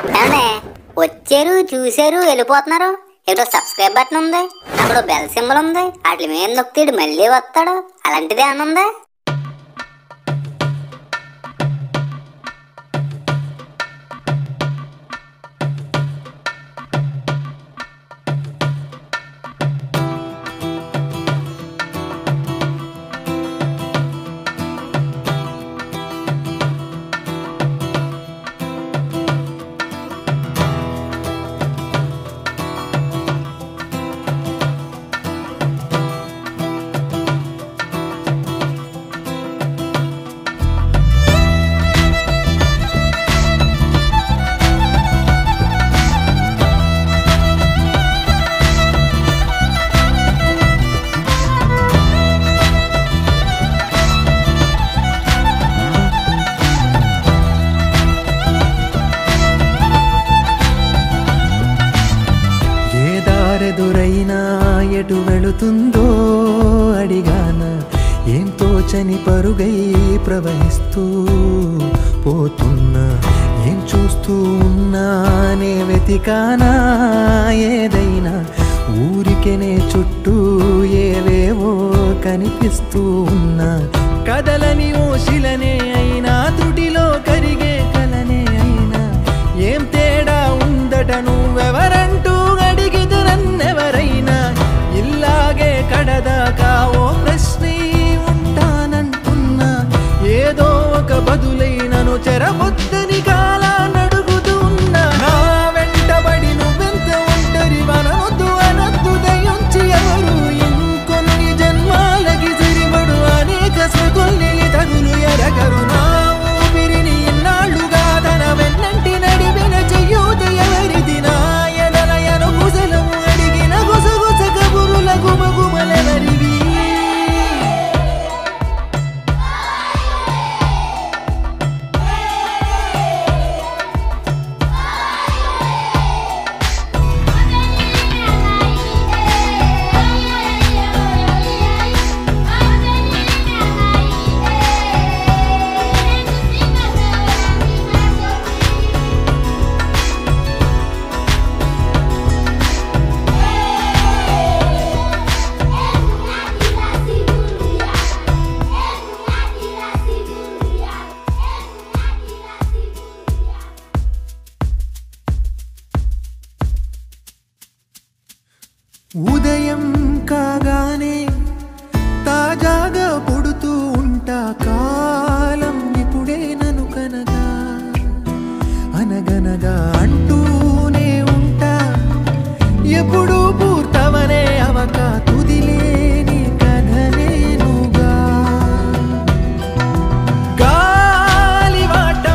ఏమండి వచ్చారు చూసారు వెళ్ళిపోతున్నారు. ఇక్కడ సబ్స్క్రైబ్ బటన్ ఉంది, అక్కడ బెల్ సింబల్ ఉంది, వాటి మీద నొక్కితే మళ్ళీ వస్తాడు. అలాంటిది ఏమన్నా ఉందా? ఎదురైనా ఎటు వెళుతుందో అడిగాన, ఏం తోచని పరుగై ప్రవహిస్తూ పోతున్నా, ఏం చూస్తూ ఉన్నానే వెతికానా ఏదైనా, ఊరికెనే చుట్టూ ఏవేవో కనిపిస్తూ ఉన్నా, కదలని ఓశిలనే అయినా త్రుటిలో కరిగే కలనే అయినా, ఏం తేడా ఉందట నువ్వెవరంటూ అడిగితే నన్నెవరైనా, ఇల్లాగే కడదాకా ఓ ప్రశ్నే ఉంటానంటున్నా, ఏదో ఒక బదులైనను చెరబొద్దని కాలానడుగుతూ ఉన్నా, నా వెంటబడి నువ్వెంత ఒంటరి వనవద్దు అనద్దు దయించి ఎవరు, ఇంకొన్ని జన్మాలకి సరిపడు అనేక స్మృతుల్ని తగులు ఎరగరు, నా ఊపిరిని ఇన్నాళ్ళుగా తన వెన్నంటి నడిపిన చెయ్యూత ఎవరిది, నా ఎదలయను గుసలము అడిగిన గుసగుస కబురుల గుమగుమలెవరివి. ఉదయం కాగానే తాజాగా పుడుతూ ఉంటా, కాలం ఇప్పుడే నన్ను కనగా అనగనగా అంటూనే ఉంటా, ఎప్పుడూ పూర్తవనే అవక తుదిలేని కథనేనుగా, గాలివాటంలాగా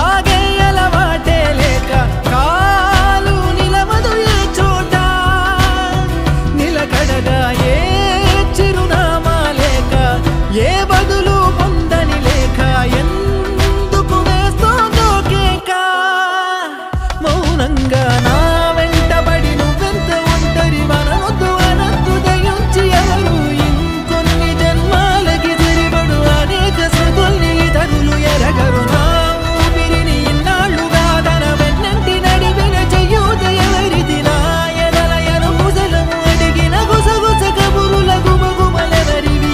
ఆగేయల వాటే లేక కాలు నిలవదు ఏ చోట, నిలకడగా ఏ చిరునామా లేక ఏ బదులు పొందని లేక, ఎందుకు వేస్తోందో కేక, మౌనంగా నా వెంటబడి నువ్వెంత ఒంటరి వనవద్దు అనద్దు దయించి ఎవరు, ఇంకొన్ని జన్మాలకి సరిపడు అనేక స్మృతుల్ని తగులు ఎరగరు, నా ఊపిరిని ఇన్నాళ్ళుగా తన వెన్నంటి నడిపిన చెయ్యూత ఎవరిది, నా ఎదలయను గుసలము అడిగిన గుసగుస కబురుల గుమగుమలెవరివి.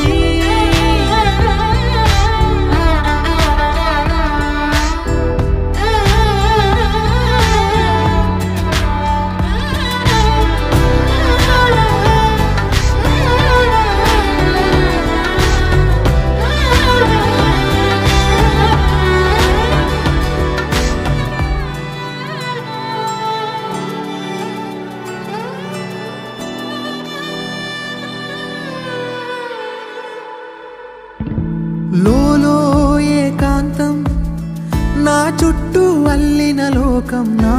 లోలో ఏకాంతం, నా చుట్టూ అల్లిన లోకం, నా